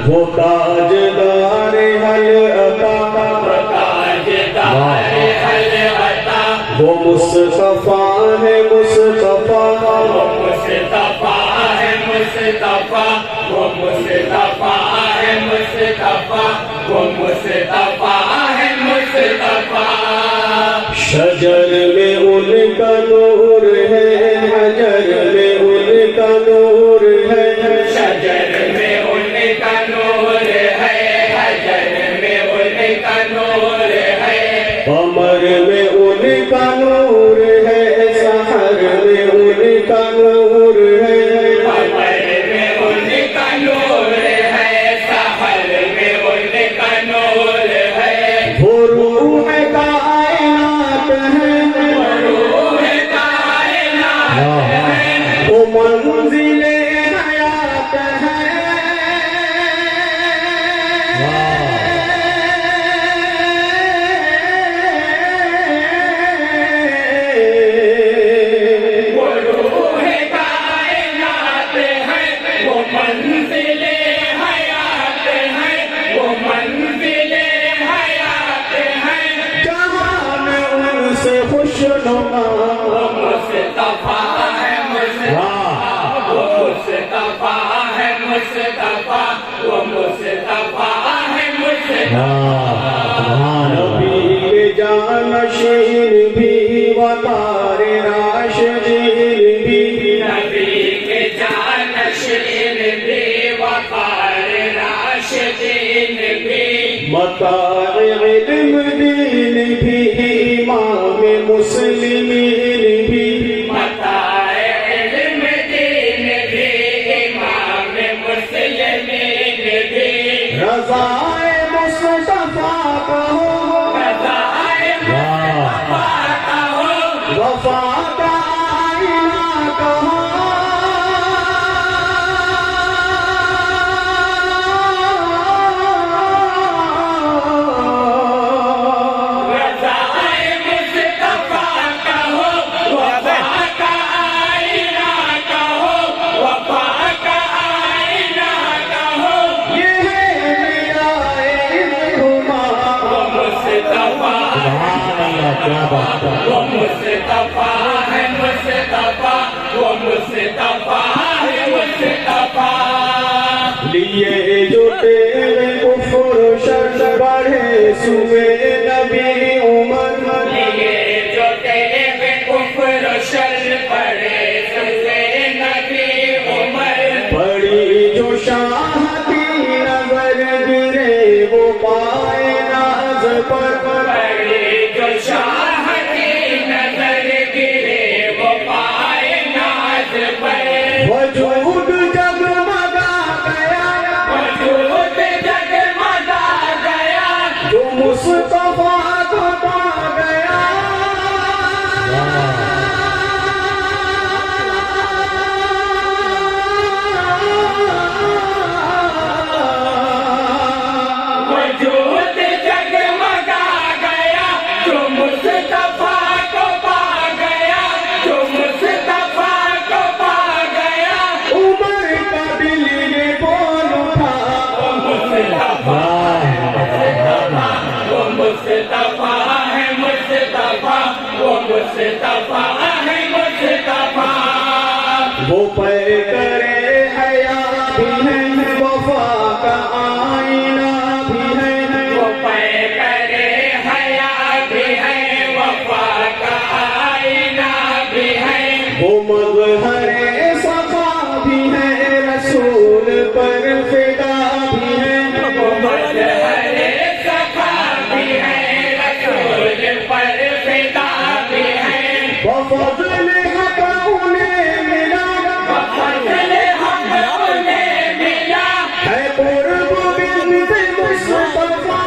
وہ تاجدار حل عطا وہ مصطفیٰ ہے مصطفیٰ وہ مصطفیٰ ہے مصطفیٰ وہ مصطفیٰ ہے مصطفیٰ وہ مصطفیٰ ہے مصطفیٰ شجر میں ان کا نور ہے حجر میں ان کا نور ہے شجر میں ان کا نور ہے حجر میں ان کا نور ہے قمر میں ان کا نور ہے سحر میں ان کا نور ہے قمر میں ان کا نور ہے سحر میں ان کا نور ہے وہ روح کائنات ہے وہ روح کائنات ہے وہ منزل حیات ہے وہ روح کائنات ہے وہ منزل حیات ہے وہ منزل حیات ہے جہان ان سے خوشنما وہ مصطفیٰ ہے مصطفیٰ وہ مصطفیٰ ہے مصطفیٰ وہ مصطفیٰ ہے مصطفیٰ نبی کے جانشین بھی وطار راشدین بھی نبی کے جانشین بھی وقار راشدین بھی متاع علم دین بھی امام مسلمین بھی متاع علم دین بھی امام مسلمین بھی رضائے مصطفیٰ کہو رضائے مصطفیٰ کہو وفا کا آئینہ کہو رضائے مصطفیٰ کہو وفا کا آئینہ کہو وفا کا آئینہ کہو یہ ہے میرا علم وہ مصطفیٰ وہ مصطفیٰ ہے مصطفیٰ وہ مصطفیٰ ہے مصطفیٰ لیے جو تیرے کفر و شر بڑھے سوئے نبی عمر لیے جو تیرے میں کفر و شر پڑے سوئے نبی عمر بڑی جو شاہ کی نظر گرے وہ پائے ناز پر بڑی جو شاہ کی نظر گرے وہ پائے ناز پر وجود جگمگا گیا وجود جگمگا گیا جو مصطفیٰ کو پا گیا وجود جگمگا گیا جو مصطفیٰ کو پا گیا جو مصطفیٰ کو پا گیا عمر کا دل یہ بول اٹھا وہ مصطفیٰ وہ مصطفیٰ ہے مصطفیٰ وہ مصطفیٰ ہے مصطفیٰ وہ پے کرے حیا بھی ہے وفا کا آئینہ بھی ہے وہ پے کرے حیا بھی ہے وفا کا آئینہ بھی ہے وہ مظہر صفا بھی ہے رسول پر فدا بھی ہے وہ مظہر صفا بھی ہے رسول پر فدا بھی ہے وفضل حق انہیں ملا فضل حق انہیں ملا ہے قرب بنت مصطفیٰ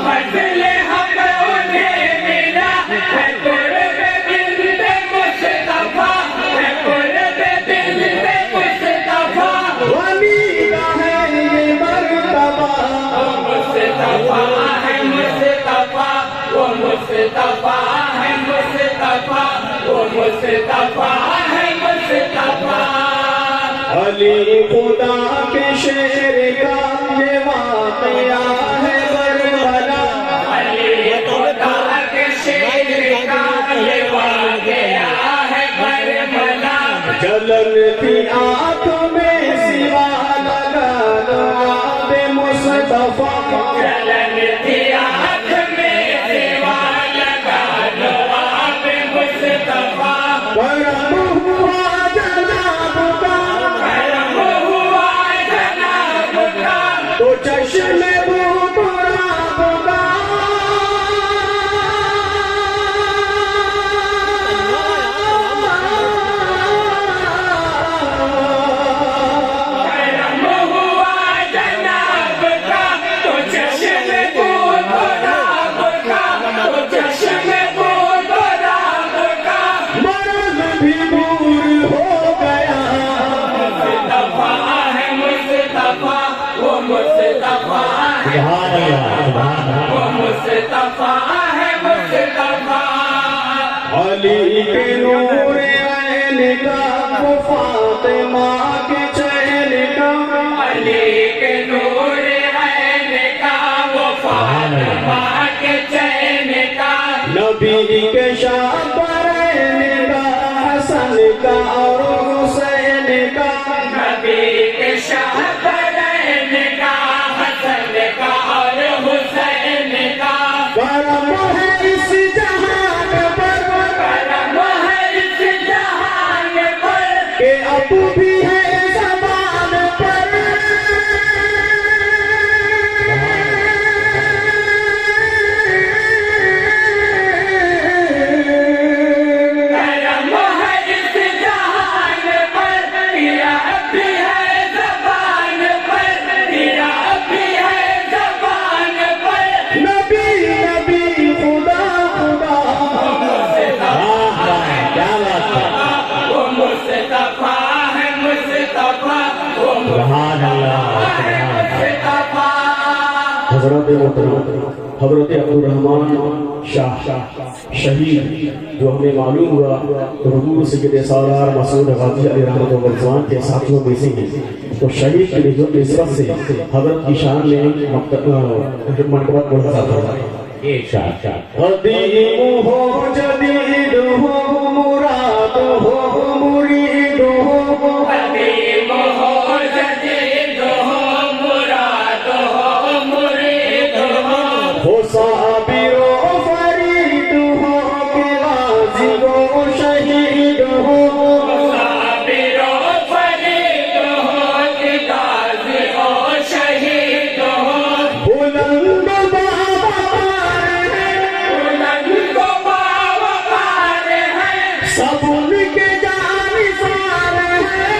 فضل حق انہیں ملا ہے قرب بنت مصطفیٰ ہے قرب بنت مصطفیٰ ولی کا مصطفیٰ ہے مصطفیٰ وہ مصطفیٰ ہے مصطفیٰ علی خدا کے شعر کا یہ واقعہ ہے کربلا علی خدا کے شعر کا یہ واقعہ ہے کربلا جلن تھی آنکھ میں سوا لگا دو آب مصطفیٰ جلن تھی آنکھ میں سوا لگا دو آب مصطفیٰ کرم ہوا جناب کا کرم ہوا جناب کا تو چشم بھوتراب کا کرم ہوا جناب کا تو چشم بھوتراب کا تو چشم بھوتراب کا مرض بھی دور ہو گیا مصطفیٰ ہے مصطفیٰ وہ مصطفیٰ ہے وہ مصطفیٰ ہے مصطفیٰ علی کے نور عین کا وہ فاطمہ کے چین کا علی کے نور عین کا وہ فاطمہ کے چین کا نبی کے شاپرین کا حسن کا اور حسین کا نبی کے شاہدین کا حسن کا اور حسین کا کرم ہے اس جہان پر کرم ہے اس جہان پر کہ اب بھی ہے زبان پر کرم ہے اس جہان پر تیرا بھی ہے زبان پر تیرا بھی ہے زبان پر نبی نبی خدا خدا کیا بات ہے وہ مصطفیٰ ہے مصطفیٰ وہ مصطفیٰ ہے مصطفیٰ حضرت محترم حضرت عبدالرحمن شاہ شہید جو ہمیں معلوم ہوا حضور سید سالار مسعود غازی علیہ رحمۃ اللہ کے ساتھیوں میں سے ہیں تو شہید کی نسبت سے حضرت کی شان میں منقبت بڑھتا تھا قدیم ہو جدید ہو مراد ہو مرید ہو قدیم ہو جدید ہو مراد ہو مرید ہو صابر و فرید ہو کہ غازی و شہید ہو صابر و فرید ہو کہ غازی و شہید ہو بلند باوقار ہے بلند و باوقار ہے سب ان کے جانثار ہے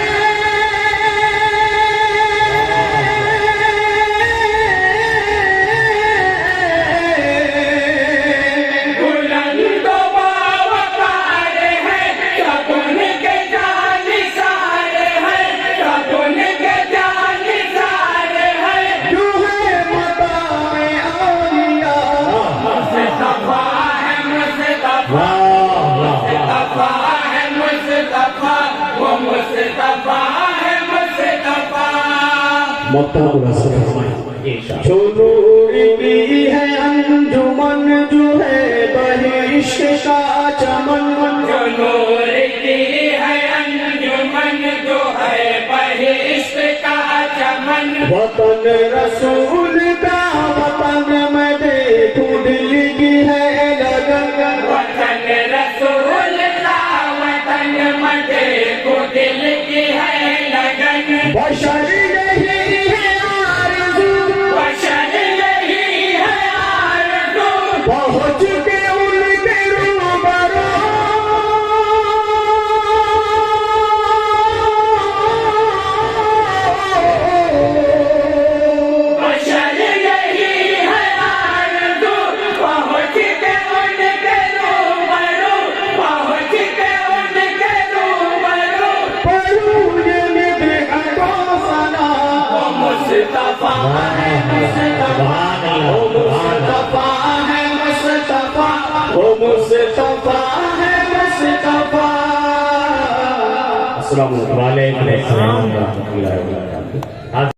بلند و باوقار ہے سب ان کے جانثار ہے سب ان کے جانثار ہے جو ہے مقام اولیاء مصطفیٰ ہے مصطفیٰ مصطفیٰ ہے مصطفیٰ وہ مصطفیٰ ہے مصطفیٰ مکتب الحسن فرمائیں جو نور کی ہے انجمن جو ہے بہشت کا چمن جو نور کی ہے انجمن جو ہے بہشت کا چمن وطن رسول کا وطن میں دیکھوں دل کی ہے لگن وطن رسول کا وطن مجھے کو دل کی ہے لگن بشر نہیں ہے آرزو بشر یہی ہے آرزو پہنچ کے ان کے روبرو بشر یہی ہے آرزو پہنچ کے ان کے روبرو پہنچ کے ان کے روبرو پڑھوں یہ مدحت و ثنا وہ مصطفیٰ ہے مصطفیٰ مصطفیٰ ہے مصطفیٰ وہ مصطفیٰ ہے مصطفیٰ۔ السلام علیکم۔ وعلیکم السلام ورحمۃ اللہ وبرکاتہ۔